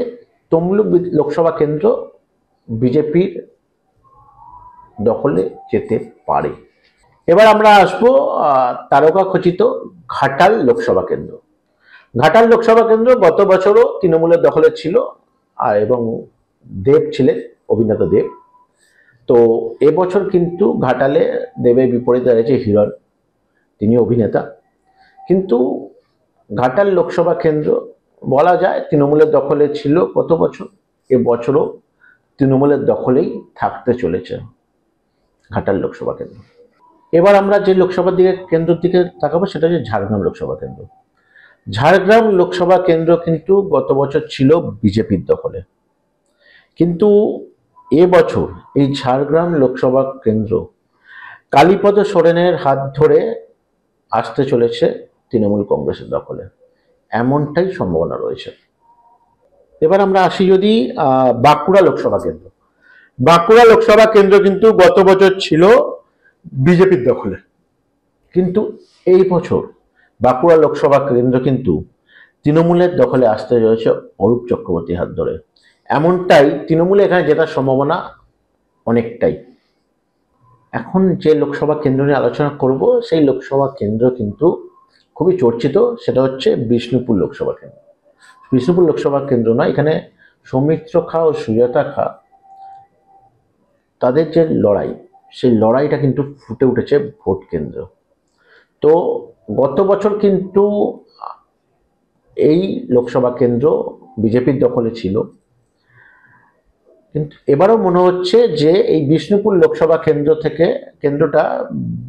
তমলুক লোকসভা কেন্দ্র বিজেপির দখলে যেতে পারে। এবার আমরা আসবো তারকা খচিত ঘাটাল লোকসভা কেন্দ্র। ঘাটাল লোকসভা কেন্দ্র গত বছরও তৃণমূলের দখলে ছিল, এবং দেব ছিলেন, অভিনেতা দেব। তো এবছর কিন্তু ঘাটালে দেবের বিপরীতে রয়েছে হিরণ, তিনি অভিনেতা। কিন্তু ঘাটাল লোকসভা কেন্দ্র বলা যায় তৃণমূলের দখলে ছিল গত বছর, এবছরও তৃণমূলের দখলেই থাকতে চলেছে ঘাটাল লোকসভা কেন্দ্র। এবার আমরা যে লোকসভার কেন্দ্রের দিকে তাকাবো সেটা হচ্ছে ঝাড়গ্রাম লোকসভা কেন্দ্র। ঝাড়গ্রাম লোকসভা কেন্দ্র কিন্তু গত বছর ছিল বিজেপির দখলে, কিন্তু এবছর এই ঝাড়গ্রাম লোকসভা কেন্দ্র কালীপদ সোরেনের হাত ধরে আসতে চলেছে তৃণমূল কংগ্রেসের দখলে, এমনটাই সম্ভাবনা রয়েছে। এবার আমরা আসি যদি বাঁকুড়া লোকসভা কেন্দ্র। বাঁকুড়া লোকসভা কেন্দ্র কিন্তু গত বছর ছিল বিজেপির দখলে, কিন্তু এই বছর বাঁকুড়া লোকসভা কেন্দ্র কিন্তু তৃণমূলের দখলে আসতে চলেছে অরূপ চক্রবর্তীর হাত ধরে, এমনটাই তৃণমূলে এখানে জেতার সম্ভাবনা অনেকটাই। এখন যে লোকসভা কেন্দ্র নিয়ে আলোচনা করব সেই লোকসভা কেন্দ্র কিন্তু খুবই চর্চিত, সেটা হচ্ছে বিষ্ণুপুর লোকসভা কেন্দ্র। বিষ্ণুপুর লোকসভা কেন্দ্র নয়, এখানে সৌমিত্র খা ও সুজাতা খা তাদের যে লড়াই, সেই লড়াইটা কিন্তু ফুটে উঠেছে ভোট কেন্দ্র। তো গত বছর কিন্তু এই লোকসভা কেন্দ্র বিজেপির দখলে ছিল, কিন্তু এবারও মনে হচ্ছে যে এই বিষ্ণুপুর লোকসভা কেন্দ্রটা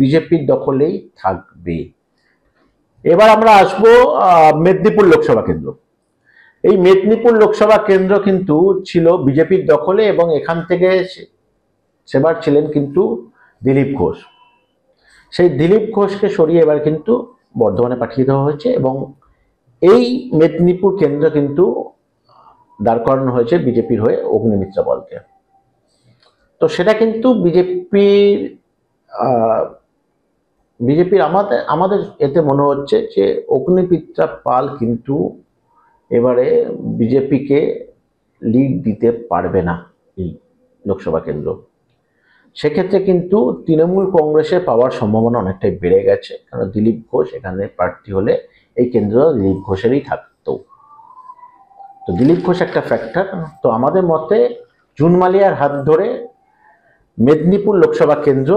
বিজেপির দখলেই থাকবে। এবার আমরা আসবো মেদিনীপুর লোকসভা কেন্দ্র। এই মেদিনীপুর লোকসভা কেন্দ্র কিন্তু ছিল বিজেপির দখলে, এবং এখান থেকে সেবার ছিলেন কিন্তু দিলীপ ঘোষ। সেই দিলীপ ঘোষকে সরিয়ে এবার কিন্তু বর্ধমানে পাঠিয়ে দেওয়া হয়েছে, এবং এই মেদিনীপুর কেন্দ্র কিন্তু দাঁড় করানো হয়েছে বিজেপির হয়ে অগ্নিমিত্রা পালকে। তো সেটা কিন্তু বিজেপির আমাদের এতে মনে হচ্ছে যে অগ্নিমিত্রা পাল কিন্তু এবারে বিজেপিকে লিড দিতে পারবে না এই লোকসভা কেন্দ্র। সেক্ষেত্রে কিন্তু তৃণমূল কংগ্রেসের পাওয়ার সম্ভাবনা অনেকটাই বেড়ে গেছে, কারণ দিলীপ ঘোষ এখানে প্রার্থী হলে এই কেন্দ্র দিলীপ ঘোষেরই থাকতো। তো দিলীপ ঘোষ একটা ফ্যাক্টর। তো আমাদের মতে জুন মালিয়ার হাত ধরে মেদিনীপুর লোকসভা কেন্দ্র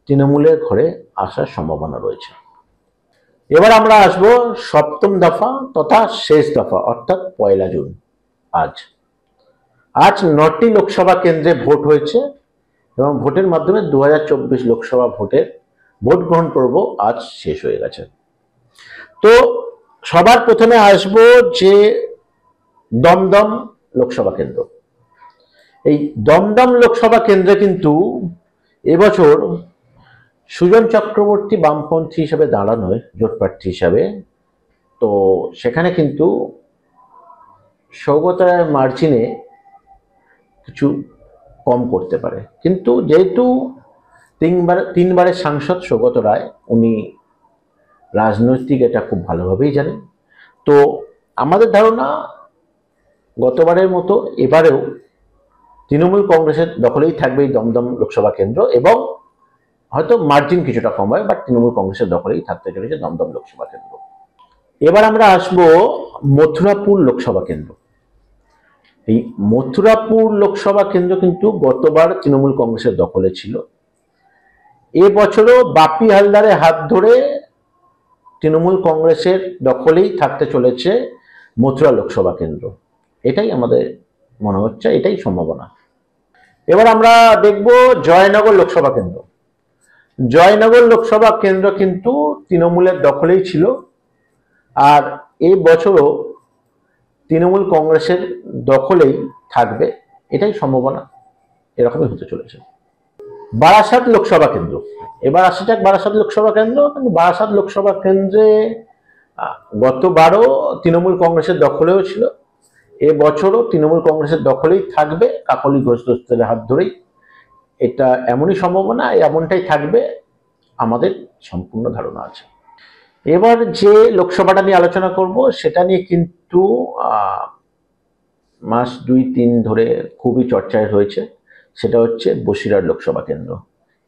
তৃণমূলের ঘরে আসার সম্ভাবনা রয়েছে। এবার আমরা আসব সপ্তম দফা তথা শেষ দফা, অর্থাৎ 1 জুন। আজ 9টি লোকসভা কেন্দ্রে ভোট হয়েছে, এবং ভোটের মাধ্যমে 2024 লোকসভা ভোট গ্রহণ পর্ব আজ শেষ হয়ে গেছে। তো সবার প্রথমে আসব যে দমদম লোকসভা কেন্দ্র। এই দমদম লোকসভা কেন্দ্রে কিন্তু এবছর সুজন চক্রবর্তী বামপন্থী হিসেবে দাঁড়ানো জোট প্রার্থী হিসাবে, তো সেখানে কিন্তু সৌগত রায়ের মার্জিনে কিছু কম করতে পারে। কিন্তু যেহেতু তিনবারের সাংসদ সৌগত রায়, উনি রাজনৈতিক এটা খুব ভালোভাবেই জানেন। তো আমাদের ধারণা গতবারের মতো এবারেও তৃণমূল কংগ্রেসের দখলেই থাকবে এই দমদম লোকসভা কেন্দ্র, এবং হয়তো মার্জিন কিছুটা কম হয়, বাট তৃণমূল কংগ্রেসের দখলেই থাকতে চলেছে দমদম লোকসভা কেন্দ্র। এবার আমরা আসবো মথুরাপুর লোকসভা কেন্দ্র। এই মথুরাপুর লোকসভা কেন্দ্র কিন্তু গতবার তৃণমূল কংগ্রেসের দখলে ছিল, এবছরও বাপি হালদারের হাত ধরে তৃণমূল কংগ্রেসের দখলেই থাকতে চলেছে মথুরা লোকসভা কেন্দ্র। এটাই আমাদের মনে হচ্ছে, এটাই সম্ভাবনা। এবার আমরা দেখব জয়নগর লোকসভা কেন্দ্র। জয়নগর লোকসভা কেন্দ্র কিন্তু তৃণমূলের দখলেই ছিল, আর এই বছরও তৃণমূল কংগ্রেসের দখলেই থাকবে, এটাই সম্ভাবনা, এরকমই হতে চলেছে। বারাসাত লোকসভা কেন্দ্র, এবার আসা যাক বারাসাত লোকসভা কেন্দ্র। বারাসাত লোকসভা কেন্দ্রে গতবারও তৃণমূল কংগ্রেসের দখলেও ছিল, এবছরও তৃণমূল কংগ্রেসের দখলেই থাকবে কাকলি ঘোষ দস্তের হাত ধরেই। এটা এমনই সম্ভাবনা, এমনটাই থাকবে, আমাদের সম্পূর্ণ ধারণা আছে। এবার যে লোকসভাটা নিয়ে আলোচনা করব সেটা নিয়ে কিন্তু মাস 2-3 ধরে খুবই চর্চায় হয়েছে, সেটা হচ্ছে বসিরহাট লোকসভা কেন্দ্র।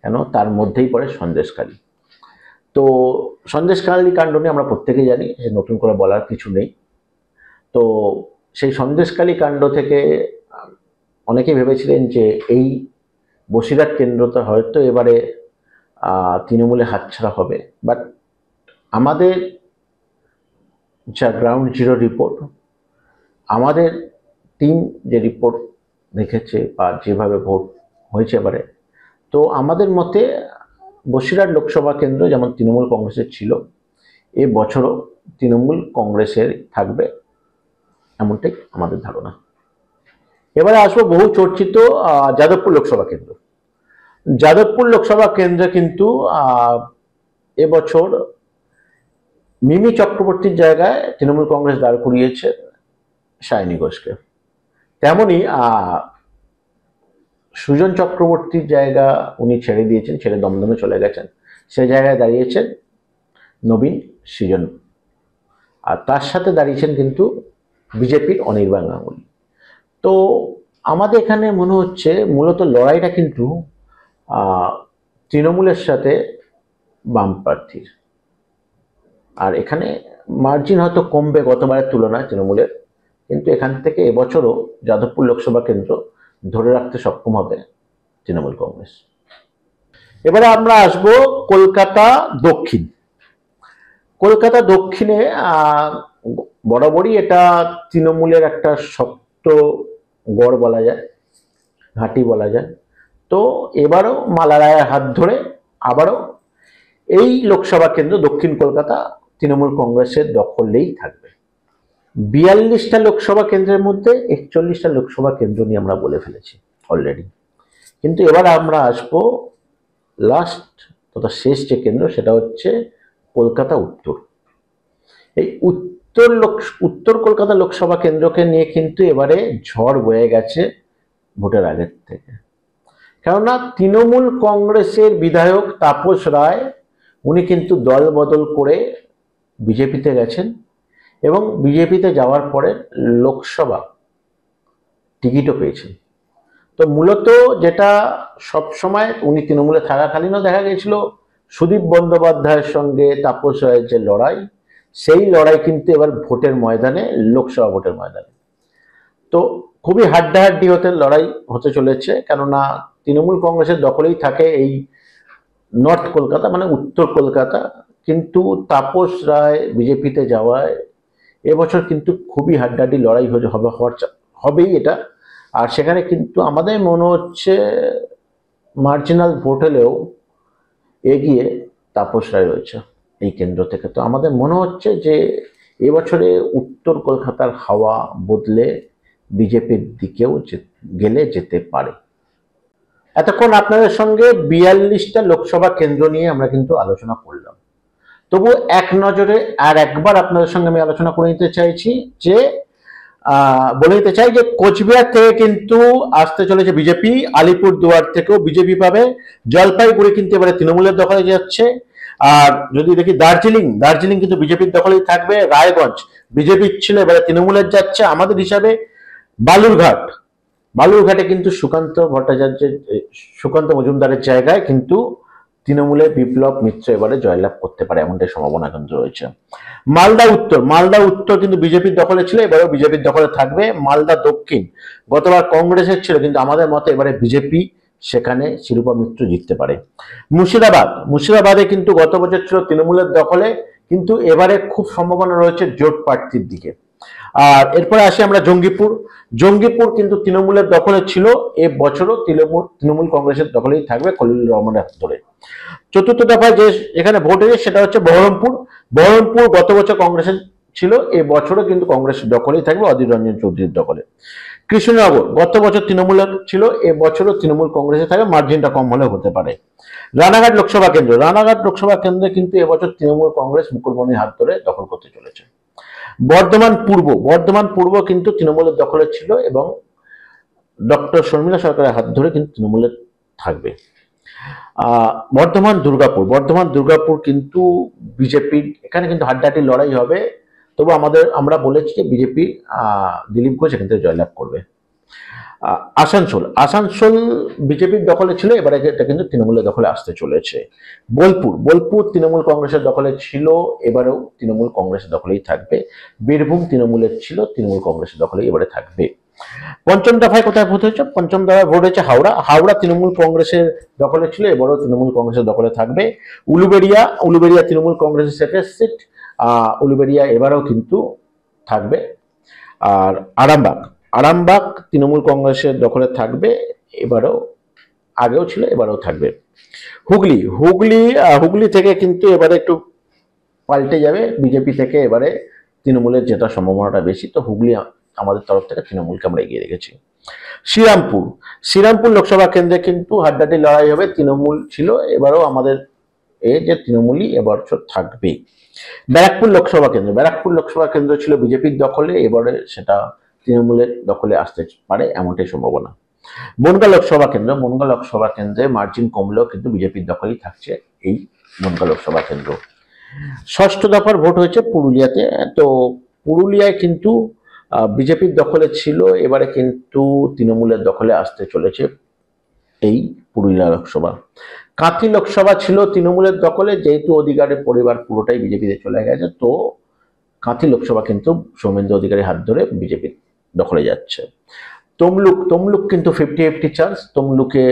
কেন? তার মধ্যেই পড়ে সন্দেশখালী। তো সন্দেশখালী কাণ্ড নিয়ে আমরা প্রত্যেকেই জানি, যে নতুন করে বলার কিছু নেই। তো সেই সন্দেশখালী কাণ্ড থেকে অনেকেই ভেবেছিলেন যে এই বসিরহাট কেন্দ্রটা হয়তো এবারে তৃণমূলে হাতছাড়া হবে, বাট আমাদের যা গ্রাউন্ড জিরো রিপোর্ট, আমাদের টিম যে রিপোর্ট দেখেছে বা যেভাবে ভোট হয়েছে এবারে, তো আমাদের মতে বসিরহাট লোকসভা কেন্দ্র যেমন তৃণমূল কংগ্রেসের ছিল, এ বছরও তৃণমূল কংগ্রেসের থাকবে, এমনটাই আমাদের ধারণা। এবারে আসবো বহু চর্চিত যাদবপুর লোকসভা কেন্দ্র। যাদবপুর লোকসভা কেন্দ্রে কিন্তু এবছর মিমি চক্রবর্তীর জায়গায় তৃণমূল কংগ্রেস দাঁড় করিয়েছে সায়নী ঘোষকে। তেমনি সুজন চক্রবর্তীর জায়গা উনি ছেড়ে দিয়েছেন, ছেড়ে দমদমে চলে গেছেন, সে জায়গায় দাঁড়িয়েছেন নবীন সৃজন, আর তার সাথে দাঁড়িয়েছেন কিন্তু বিজেপির অনির্বাণ গাঙ্গুলি। তো আমাদের এখানে মনে হচ্ছে মূলত লড়াইটা কিন্তু তৃণমূলের সাথে বাম প্রার্থীর, আর এখানে মার্জিন হয়তো কমবে গতবারের তুলনায় তৃণমূলের, কিন্তু এখান থেকে এবছরও যাদবপুর লোকসভা কেন্দ্র ধরে রাখতে সক্ষম হবে তৃণমূল কংগ্রেস। এবারে আমরা আসব কলকাতা দক্ষিণ। কলকাতা দক্ষিণে বরাবরই এটা তৃণমূলের একটা শক্ত গড় বলা যায়, ঘাঁটি বলা যায়। তো এবারও মালা রায়ের হাত ধরে আবারও এই লোকসভা কেন্দ্র দক্ষিণ কলকাতা তৃণমূল কংগ্রেসের দখলেই থাকবে। 42টা লোকসভা কেন্দ্রের মধ্যে 41টা লোকসভা কেন্দ্র নিয়ে আমরা বলে ফেলেছি অলরেডি, কিন্তু এবার আমরা আসবো লাস্ট তথা শেষ যে কেন্দ্র, সেটা হচ্ছে কলকাতা উত্তর। এই উত্তর কলকাতা লোকসভা কেন্দ্রকে নিয়ে কিন্তু এবারে ঝড় বয়ে গেছে ভোটের আগের থেকে। কেননা তৃণমূল কংগ্রেসের বিধায়ক তাপস রায় উনি কিন্তু দল বদল করে বিজেপিতে গেছেন, এবং বিজেপিতে যাওয়ার পরে লোকসভা টিকিটও পেয়েছেন। তো মূলত যেটা সবসময় উনি তৃণমূলে থাকাকালীনও দেখা গেছিল সুদীপ বন্দ্যোপাধ্যায়ের সঙ্গে তাপস রায়ের যে লড়াই, সেই লড়াই কিন্তু এবার ভোটের ময়দানে, লোকসভা ভোটের ময়দানে তো খুবই হাড্ডাহাড্ডি লড়াই হতে চলেছে। কেননা তৃণমূল কংগ্রেসের দখলেই থাকে এই নর্থ কলকাতা, মানে উত্তর কলকাতা, কিন্তু তাপস রায় বিজেপিতে যাওয়ায় এবছর কিন্তু খুবই হাড্ডাহাড্ডি লড়াই হবেই এটা। আর সেখানে কিন্তু আমাদের মনে হচ্ছে মার্জিনাল ভোট হলেও এগিয়ে তাপস রায় রয়েছে এই কেন্দ্র থেকে। তো আমাদের মনে হচ্ছে যে এবছরে উত্তর কলকাতার হাওয়া বদলে বিজেপির দিকেও যেতে পারে। এতক্ষণ আপনাদের সঙ্গে 42টা লোকসভা কেন্দ্র নিয়ে আমরা কিন্তু আলোচনা করলাম। তবু এক নজরে আর একবার আপনাদের সঙ্গে আমি আলোচনা করে নিতে চাইছি যে বলে নিতে চাই যে কোচবিহার থেকে কিন্তু আসতে চলেছে বিজেপি, আলিপুরদুয়ার থেকেও বিজেপি পাবে, জলপাইগুড়ি কিন্তু এবারে তৃণমূলের দখলে যাচ্ছে, আর যদি দেখি দার্জিলিং কিন্তু বিজেপির দখলেই থাকবে, রায়গঞ্জ বিজেপির ছিল এবারে তৃণমূলের যাচ্ছে। আমাদের হিসাবে বালুরঘাটে কিন্তু সুকান্ত মজুমদারের জায়গায় কিন্তু তৃণমূলের বিপ্লব মিত্র এবারে জয়লাভ করতে পারে, এমনটাই সম্ভাবনা কিন্তু রয়েছে। মালদা উত্তর কিন্তু বিজেপির দখলে ছিল, এবারেও বিজেপির দখলে থাকবে। মালদা দক্ষিণ গতবার কংগ্রেসের ছিল, কিন্তু আমাদের মতে এবারে বিজেপি সেখানে শিরূপা মিত্র জিততে পারে। মুর্শিদাবাদে কিন্তু গত বছর ছিল তৃণমূলের দখলে, কিন্তু এবারে খুব সম্ভাবনা রয়েছে জোট প্রার্থীর দিকে। আর এরপরে আসি আমরা জঙ্গিপুর। জঙ্গিপুর কিন্তু তৃণমূলের দখলে ছিল, এ বছরও তৃণমূল কংগ্রেসের দখলেই থাকবে খলিলুর রহমানের হাত ধরে। চতুর্থ দফায় যে এখানে ভোট হয়েছে সেটা হচ্ছে বহরমপুর। বহরমপুর গত বছর কংগ্রেসের ছিল, এ বছরও কিন্তু কংগ্রেসের দখলেই থাকবে, অধীর রঞ্জন চৌধুরীর দখলে। কৃষ্ণনগর গত বছর তৃণমূলের ছিল, এ বছরও তৃণমূল কংগ্রেসে থাকবে, মার্জিনটা কম হলেও হতে পারে। রানাঘাট লোকসভা কেন্দ্র, রানাঘাট লোকসভা কেন্দ্রে কিন্তু এবছর তৃণমূল কংগ্রেস মুকুলমণির হাত ধরে দখল করতে চলেছে। বর্ধমান পূর্ব, বর্ধমান পূর্ব কিন্তু তৃণমূলের দখলে ছিল এবং ডক্টর শর্মিলা সরকারের হাত ধরে কিন্তু তৃণমূলের থাকবে। বর্ধমান দুর্গাপুর, বর্ধমান দুর্গাপুর কিন্তু বিজেপির, এখানে কিন্তু হাড্ডাহাড্ডি লড়াই হবে, তবু আমরা বলেছি যে বিজেপি দিলীপ ঘোষ এখান থেকে জয়লাভ করবে। আসানসোল, আসানসোল বিজেপির দখলে ছিল, এবারে এটা কিন্তু তৃণমূলের দখলে আসতে চলেছে। বোলপুর, বোলপুর তৃণমূল কংগ্রেসের দখলে ছিল, এবারেও তৃণমূল কংগ্রেসের দখলেই থাকবে। বীরভূম তৃণমূলের ছিল, তৃণমূল কংগ্রেসের দখলেই এবারে থাকবে। পঞ্চম দফায় কোথায় ভোট হয়েছে? পঞ্চম দফায় ভোট হয়েছে হাওড়া। হাওড়া তৃণমূল কংগ্রেসের দখলে ছিল, এবারেও তৃণমূল কংগ্রেসের দখলে থাকবে। উলুবেড়িয়া, উলুবেড়িয়া তৃণমূল কংগ্রেসের সেকেন্ড সিট, উলুবেড়িয়া এবারেও কিন্তু থাকবে। আর আরামবাগ, আরামবাগ তৃণমূল কংগ্রেসের দখলে থাকবে, এবারেও, আগেও ছিল এবারেও থাকবে। হুগলি, হুগলি থেকে কিন্তু এবারে একটু পাল্টে যাবে, বিজেপি থেকে এবারে তৃণমূলের জেতার সম্ভাবনাটা বেশি, তো হুগলি আমাদের তরফ থেকে তৃণমূলকে আমরা এগিয়ে রেখেছি। শ্রীরামপুর, শ্রীরামপুর লোকসভা কেন্দ্রে কিন্তু হাড্ডাহাড্ডি লড়াই হবে, তৃণমূল ছিল, এবারেও আমাদের যে তৃণমূলই এবছর থাকবে। ব্যারাকপুর লোকসভা কেন্দ্র, ব্যারাকপুর লোকসভা কেন্দ্র ছিল বিজেপির দখলে, এবারে সেটা তৃণমূলের দখলে আসতে পারে এমনটাই সম্ভাবনা। বনগাঁ লোকসভা কেন্দ্র, বনগাঁ লোকসভা কেন্দ্রে মার্জিন কমলেও কিন্তু বিজেপির দখলেই থাকছে এই বনগাঁ লোকসভা কেন্দ্র। ষষ্ঠ দফার ভোট হয়েছে পুরুলিয়াতে, তো পুরুলিয়ায় কিন্তু বিজেপির দখলে ছিল, এবারে কিন্তু তৃণমূলের দখলে আসতে চলেছে এই পুরুলিয়া লোকসভা। কাঁথি লোকসভা ছিল তৃণমূলের দখলে, যেহেতু অধিকারের পরিবার পুরোটাই বিজেপিতে চলে গেছে, তো কাঁথি লোকসভা কিন্তু সৌমেন্দ্র অধিকারীর হাত ধরে বিজেপির দখলে যাচ্ছে। তমলুক, তমলুক কিন্তু 50-50 চান্স, তমলুকে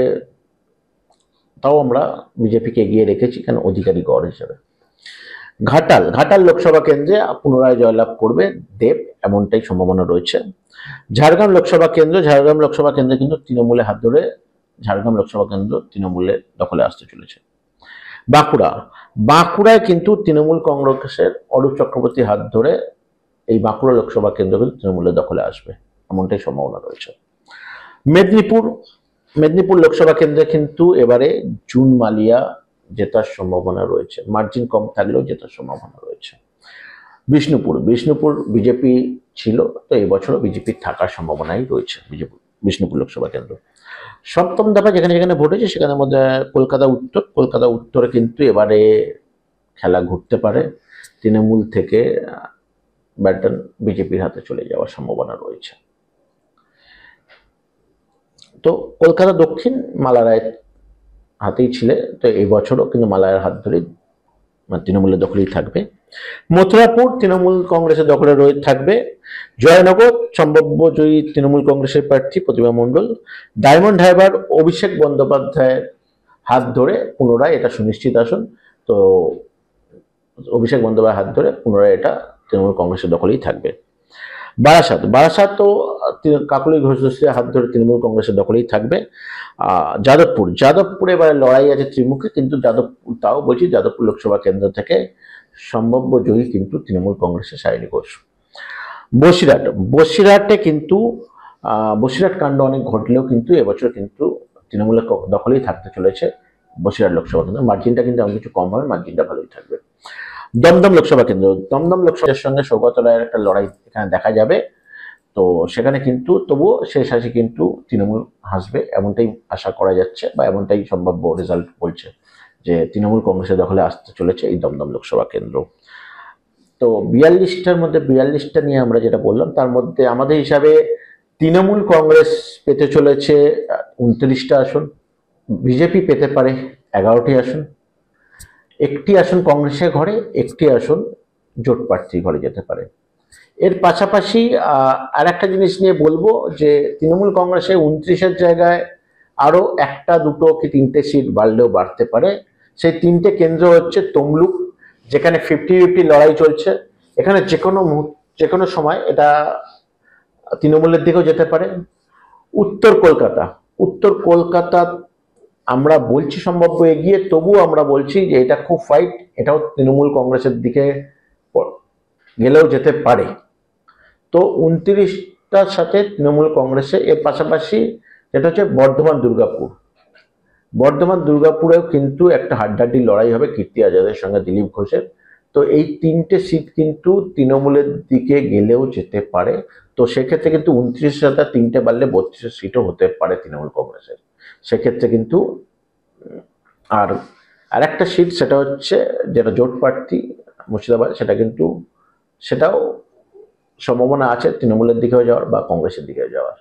তাও আমরা বিজেপিকে এগিয়ে রেখেছি, কেন অধিকারী গড় হিসেবে। ঘাটাল, ঘাটাল লোকসভা কেন্দ্রে পুনরায় জয়লাভ করবে দেব, এমনটাই সম্ভাবনা রয়েছে। ঝাড়গ্রাম লোকসভা কেন্দ্র, ঝাড়গ্রাম লোকসভা কেন্দ্রে কিন্তু তৃণমূলের হাত ধরে ঝাড়গ্রাম লোকসভা কেন্দ্র তৃণমূলের দখলে আসতে চলেছে। বাঁকুড়া, বাঁকুড়ায় কিন্তু তৃণমূল কংগ্রেসের অরূপ চক্রবর্তীর হাত ধরে এই বাঁকুড়া লোকসভা কেন্দ্র কিন্তু তৃণমূলের দখলে আসবে, এমনটাই সম্ভাবনা রয়েছে। মেদিনীপুর, মেদিনীপুর লোকসভা কেন্দ্রে কিন্তু এবারে জুন মালিয়া জেতার সম্ভাবনা রয়েছে, মার্জিন কম থাকলেও জেতার সম্ভাবনা রয়েছে। বিষ্ণুপুর, বিষ্ণুপুর বিজেপি ছিল, তো এবছরও বিজেপির থাকার সম্ভাবনাই রয়েছে বিষ্ণুপুর লোকসভা কেন্দ্র। সপ্তম দফা যেখানে যেখানে ভোট হয়েছে সেখানের মধ্যে কলকাতা উত্তর, কলকাতা উত্তরে কিন্তু এবারে খেলা ঘুরতে পারে, তৃণমূল থেকে ব্যাটন বিজেপির হাতে চলে যাওয়ার সম্ভাবনা রয়েছে। তো কলকাতা দক্ষিণ মালা রায়ের হাতেই ছিল, তো এই বছরও কিন্তু মালায়ের হাত ধরেই তৃণমূলের দখলেই থাকবে। মথুরাপুর তৃণমূল কংগ্রেসের দখলে থাকবে। জয়নগর সম্ভাব্য জয়ী তৃণমূল কংগ্রেসের প্রার্থী প্রতিভা মণ্ডল। ডায়মন্ড হারবার অভিষেক বন্দ্যোপাধ্যায়ের হাত ধরে পুনরায় এটা সুনিশ্চিত আসন, তো অভিষেক বন্দ্যোপাধ্যায়ের হাত ধরে পুনরায় এটা তৃণমূল কংগ্রেসের দখলেই থাকবে। বারাসাত, বারাসাতও কাকলি ঘোষ দস্তির হাত ধরে তৃণমূল কংগ্রেসের দখলেই থাকবে। যাদবপুর, যাদবপুরে এবারে লড়াই আছে ত্রিমুখী, কিন্তু যাদবপুর, তাও বলছি যাদবপুর লোকসভা কেন্দ্র থেকে সম্ভাব্য জয়ী কিন্তু তৃণমূল কংগ্রেসের শালিনী ঘোষ। বসিরহাট, বসিরহাটে কিন্তু বসিরহাট কাণ্ড অনেক ঘটলেও কিন্তু এবছর কিন্তু তৃণমূলের দখলেই থাকতে চলেছে বসিরহাট লোকসভা কেন্দ্র, মার্জিনটা কিন্তু অনেক কিছু কম হবে, মার্জিনটা ভালোই থাকবে। দমদম লোকসভা কেন্দ্র, দমদম লোকসভার সঙ্গে সৌগত রায়ের একটা লড়াই এখানে দেখা যাবে, তো সেখানে কিন্তু তবুও শেষ হাসি কিন্তু তৃণমূল হাসবে, এমনটাই আশা করা যাচ্ছে, বা এমনটাই সম্ভাব্য রেজাল্ট বলছে যে তৃণমূল কংগ্রেসের দখলে আসতে চলেছে এই দমদম লোকসভা কেন্দ্র। তো 42টার মধ্যে 42টা নিয়ে আমরা যেটা বললাম, তার মধ্যে আমাদের হিসাবে তৃণমূল কংগ্রেস পেতে চলেছে 29টা আসন, বিজেপি পেতে পারে 11টি আসন, একটি আসন কংগ্রেসের ঘরে, একটি আসন জোট প্রার্থীর ঘরে যেতে পারে। এর পাশাপাশি আর একটা জিনিস নিয়ে বলবো যে তৃণমূল কংগ্রেসে 29-এর জায়গায় আরো একটা, দুটো কি 3টে সিট বাড়লেও বাড়তে পারে। সেই 3টে কেন্দ্র হচ্ছে তমলুক, যেখানে 50-50 লড়াই চলছে, এখানে যে কোনো সময় এটা তৃণমূলের দিকেও যেতে পারে। উত্তর কলকাতা, উত্তর কলকাতা আমরা বলছি সম্ভাব্য এগিয়ে, তবুও আমরা বলছি যে এটা খুব ফাইট, এটাও তৃণমূল কংগ্রেসের দিকে গেলেও যেতে পারে। তো 29টার সাথে তৃণমূল কংগ্রেসে, এর পাশাপাশি যেটা হচ্ছে বর্ধমান দুর্গাপুর, বর্ধমান দুর্গাপুরেও কিন্তু একটা হাড্ডাহাড্ডি লড়াই হবে কীর্তি আজাদের সঙ্গে দিলীপ ঘোষের। তো এই 3টে সিট কিন্তু তৃণমূলের দিকে গেলেও যেতে পারে। তো সেক্ষেত্রে কিন্তু 29 সাথে 3টে বাড়লে 32 সিটও হতে পারে তৃণমূল কংগ্রেসের সেক্ষেত্রে কিন্তু। আর আরেকটা সিট সেটা হচ্ছে যেটা জোট প্রার্থী মুর্শিদাবাদ, সেটা কিন্তু সেটাও সম্ভাবনা আছে তৃণমূলের দিকেও যাওয়ার বা কংগ্রেসের দিকেও যাওয়ার।